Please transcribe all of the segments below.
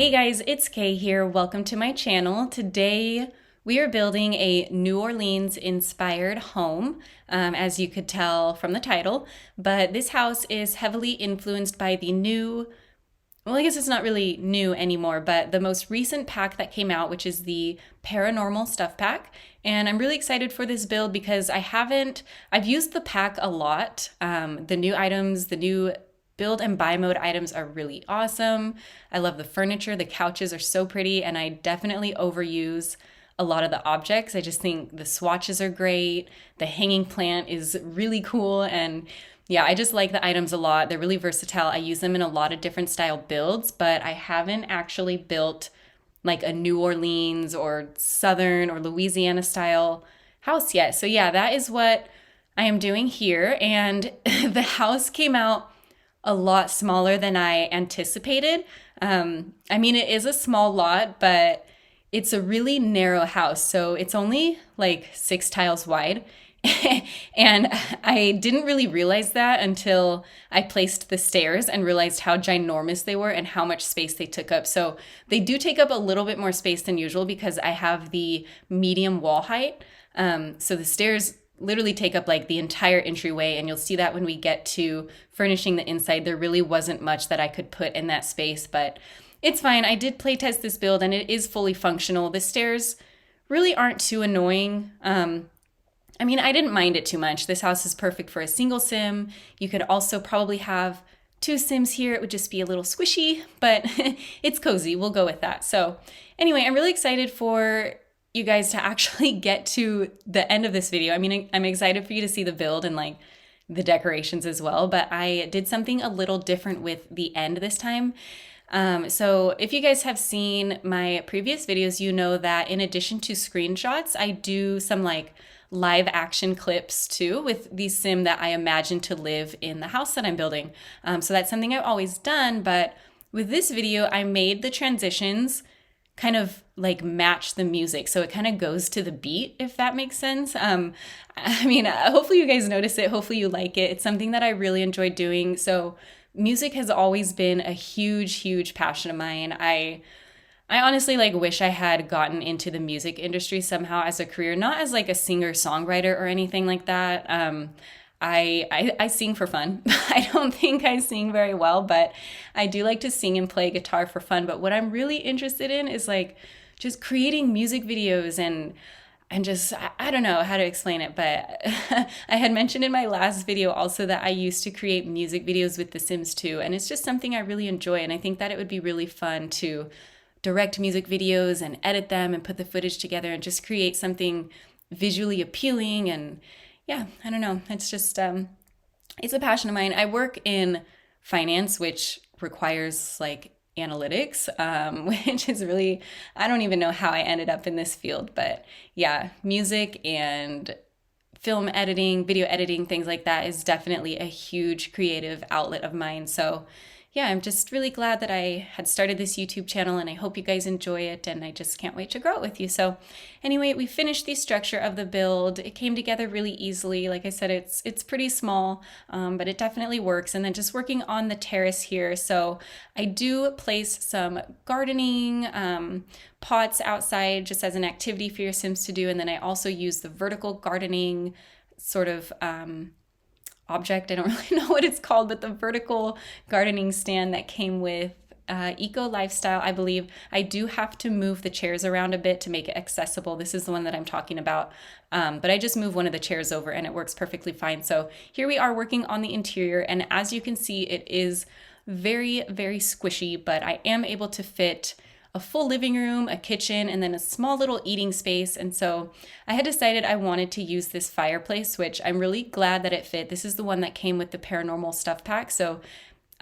Hey guys, it's Kay here. Welcome to my channel. Today we are building a New Orleans inspired home, as you could tell from the title, but this house is heavily influenced by the new, well, I guess it's not really new anymore, but the most recent pack that came out, which is the Paranormal Stuff Pack. And I'm really excited for this build because I've used the pack a lot. The new items, the new build and buy mode items are really awesome. I love the furniture. The couches are so pretty, and I definitely overuse a lot of the objects. I just think the swatches are great. The hanging plant is really cool, and yeah, I just like the items a lot. They're really versatile. I use them in a lot of different style builds, but I haven't actually built like a New Orleans or Southern or Louisiana style house yet. So yeah, that is what I am doing here. And the house came out a lot smaller than I anticipated. I mean, it is a small lot, but it's a really narrow house. So it's only like 6 tiles wide. And I didn't really realize that until I placed the stairs and realized how ginormous they were and how much space they took up. So they do take up a little bit more space than usual because I have the medium wall height. So the stairs literally take up like the entire entryway, and you'll see that when we get to furnishing the inside. There really wasn't much that I could put in that space, but it's fine. I did play test this build and it is fully functional. The stairs really aren't too annoying. I mean, I didn't mind it too much. This house is perfect for a single sim. You could also probably have 2 sims here. It would just be a little squishy, but it's cozy. We'll go with that. So anyway, I'm really excited for you guys to actually get to the end of this video. I mean, I'm excited for you to see the build and like the decorations as well, but I did something a little different with the end this time. So if you guys have seen my previous videos, you know that in addition to screenshots, I do some like live action clips too with the sim that I imagine to live in the house that I'm building. So that's something I've always done, but with this video, I made the transitions kind of like match the music. So it kind of goes to the beat, if that makes sense. I mean, hopefully you guys notice it. Hopefully you like it. It's something that I really enjoy doing. So music has always been a huge, huge passion of mine. I honestly like wish I had gotten into the music industry somehow as a career, not as like a singer-songwriter or anything like that. I sing for fun. I don't think I sing very well, but I do like to sing and play guitar for fun. But what I'm really interested in is like just creating music videos and just, I don't know how to explain it, but I had mentioned in my last video also that I used to create music videos with The Sims 2, and it's just something I really enjoy, and I think that it would be really fun to direct music videos and edit them and put the footage together and just create something visually appealing. And yeah, I don't know. It's just, it's a passion of mine. I work in finance, which requires like analytics, which is really, I don't even know how I ended up in this field, but yeah, music and film editing, video editing, things like that is definitely a huge creative outlet of mine. So yeah, I'm just really glad that I had started this YouTube channel, and I hope you guys enjoy it, and I just can't wait to grow it with you. So anyway, we finished the structure of the build. It came together really easily. Like I said, it's pretty small, but it definitely works. And then just working on the terrace here. So I do place some gardening pots outside just as an activity for your Sims to do. And then I also use the vertical gardening sort of object. I don't really know what it's called, but the vertical gardening stand that came with Eco Lifestyle, I believe. I do have to move the chairs around a bit to make it accessible. This is the one that I'm talking about, but I just move one of the chairs over and it works perfectly fine. So here we are working on the interior, and as you can see, it is very, very squishy, but I am able to fit a full living room, a kitchen, and then a small little eating space. And so I had decided I wanted to use this fireplace, which I'm really glad that it fit. This is the one that came with the Paranormal Stuff Pack. So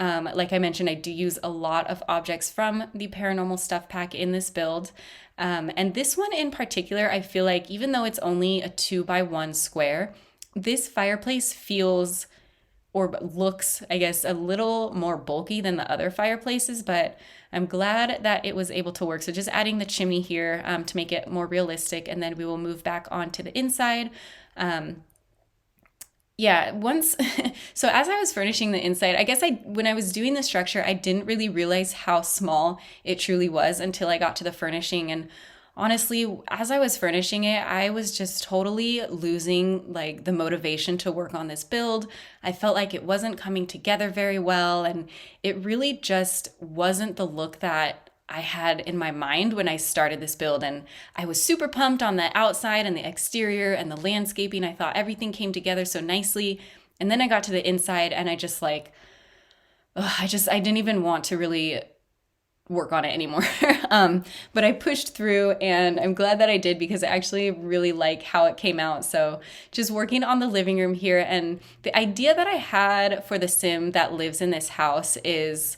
like I mentioned, I do use a lot of objects from the Paranormal Stuff Pack in this build. And this one in particular, I feel like even though it's only a 2x1 square, this fireplace feels or looks, I guess, a little more bulky than the other fireplaces, but I'm glad that it was able to work. So just adding the chimney here to make it more realistic, and then we will move back onto the inside. Yeah, once, so as I was furnishing the inside, I guess when I was doing the structure, I didn't really realize how small it truly was until I got to the furnishing. And honestly, as I was furnishing it, I was just totally losing like the motivation to work on this build. I felt like it wasn't coming together very well, and it really just wasn't the look that I had in my mind when I started this build. And I was super pumped on the outside and the exterior and the landscaping. I thought everything came together so nicely. And then I got to the inside and I just like, I didn't even want to really work on it anymore. But I pushed through, and I'm glad that I did because I actually really like how it came out. So just working on the living room here, and the idea that I had for the sim that lives in this house is,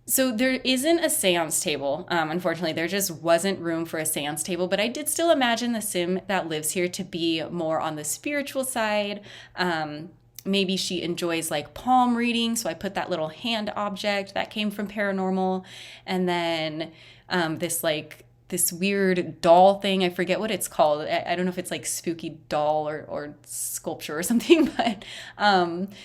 so there isn't a seance table. Unfortunately, there just wasn't room for a seance table, but I did still imagine the sim that lives here to be more on the spiritual side. Maybe she enjoys like palm reading, so I put that little hand object that came from Paranormal, and then this weird doll thing. I forget what it's called. I don't know if it's like spooky doll or sculpture or something, but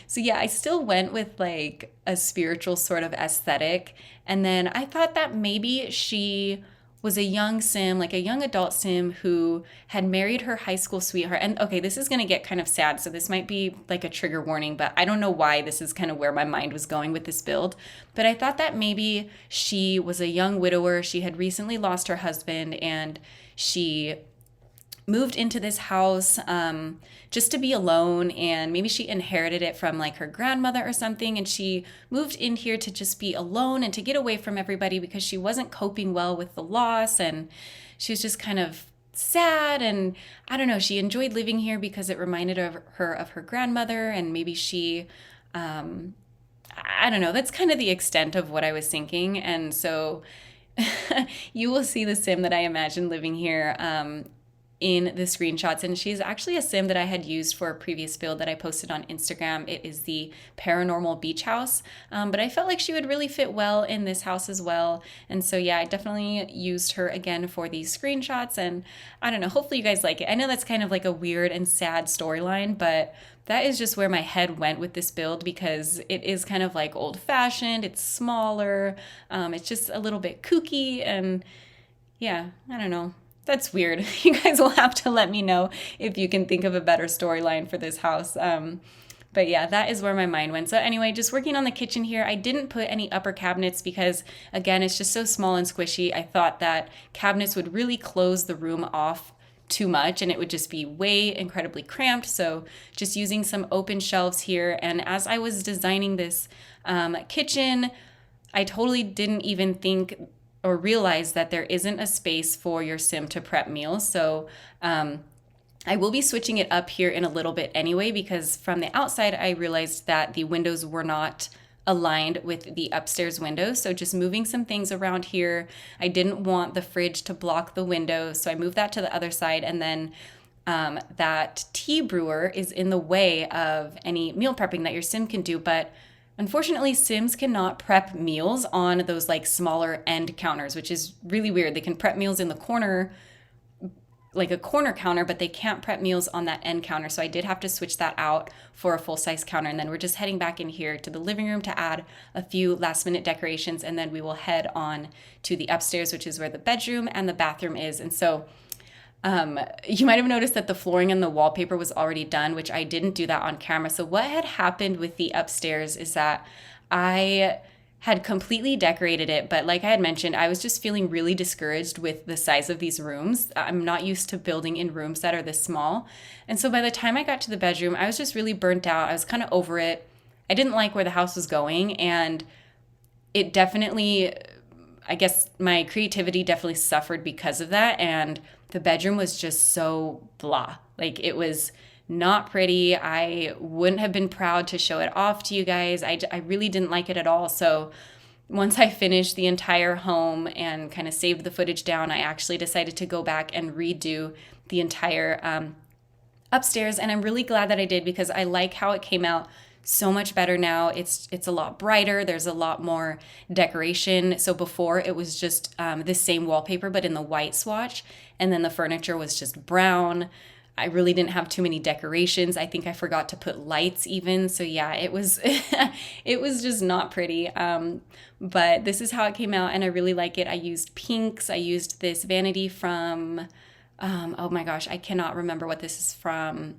so yeah, I still went with like a spiritual sort of aesthetic. And then I thought that maybe she was a young sim, like a young adult sim who had married her high school sweetheart. And okay, this is going to get kind of sad, so this might be like a trigger warning, but I don't know why this is kind of where my mind was going with this build. But I thought that maybe she was a young widower. She had recently lost her husband, and she moved into this house just to be alone, and maybe she inherited it from like her grandmother or something, and she moved in here to just be alone and to get away from everybody because she wasn't coping well with the loss, and she was just kind of sad. And I don't know, she enjoyed living here because it reminded her of her grandmother, and maybe she I don't know, that's kind of the extent of what I was thinking. And so you will see the sim that I imagine living here in the screenshots, and she's actually a sim that I had used for a previous build that I posted on Instagram. It is the Paranormal Beach House, but I felt like she would really fit well in this house as well. And so yeah, I definitely used her again for these screenshots, and I don't know, hopefully you guys like it. I know that's kind of like a weird and sad storyline, but that is just where my head went with this build because it is kind of like old-fashioned, it's smaller, it's just a little bit kooky, and yeah, I don't know. That's weird. You guys will have to let me know if you can think of a better storyline for this house. But yeah, that is where my mind went. So anyway, just working on the kitchen here. I didn't put any upper cabinets because, again, it's just so small and squishy. I thought that cabinets would really close the room off too much and it would just be way incredibly cramped. So just using some open shelves here. And as I was designing this kitchen, I totally didn't even think or realize that there isn't a space for your sim to prep meals. So I will be switching it up here in a little bit anyway, because from the outside, I realized that the windows were not aligned with the upstairs windows. So just moving some things around here. I didn't want the fridge to block the window, so I moved that to the other side. And then that tea brewer is in the way of any meal prepping that your sim can do. But unfortunately, Sims cannot prep meals on those like smaller end counters, which is really weird. They can prep meals in the corner, like a corner counter, but they can't prep meals on that end counter. So I did have to switch that out for a full-size counter. And then we're just heading back in here to the living room to add a few last-minute decorations. And then we will head on to the upstairs, which is where the bedroom and the bathroom is. And so you might have noticed that the flooring and the wallpaper was already done, which I didn't do that on camera. So what had happened with the upstairs is that I had completely decorated it, but like I had mentioned, I was just feeling really discouraged with the size of these rooms. I'm not used to building in rooms that are this small. And so by the time I got to the bedroom, I was just really burnt out. I was kind of over it. I didn't like where the house was going, and it definitely, I guess my creativity definitely suffered because of that. And the bedroom was just so blah. Like, it was not pretty. I wouldn't have been proud to show it off to you guys. I really didn't like it at all. So once I finished the entire home and kind of saved the footage down, I actually decided to go back and redo the entire upstairs. And I'm really glad that I did, because I like how it came out so much better now. It's a lot brighter. There's a lot more decoration. So before, it was just the same wallpaper, but in the white swatch. And then the furniture was just brown. I really didn't have too many decorations. I think I forgot to put lights even. So yeah, it was it was just not pretty. But this is how it came out, and I really like it. I used pinks. I used this vanity from oh my gosh, I cannot remember what this is from.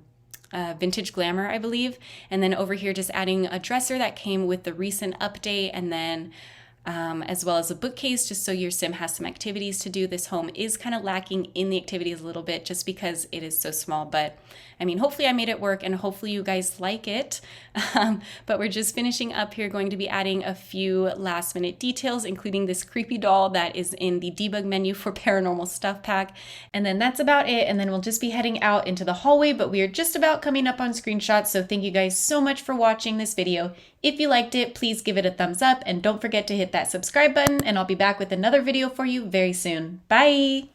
Vintage Glamour, I believe. And then over here, just adding a dresser that came with the recent update, and then as well as a bookcase, just so your sim has some activities to do. This home is kind of lacking in the activities a little bit just because it is so small, but I mean, hopefully I made it work and hopefully you guys like it. But we're just finishing up here, going to be adding a few last minute details, including this creepy doll that is in the debug menu for Paranormal Stuff Pack. And then that's about it. And then we'll just be heading out into the hallway, but we are just about coming up on screenshots. So thank you guys so much for watching this video. If you liked it, please give it a thumbs up and don't forget to hit that subscribe button, and I'll be back with another video for you very soon. Bye!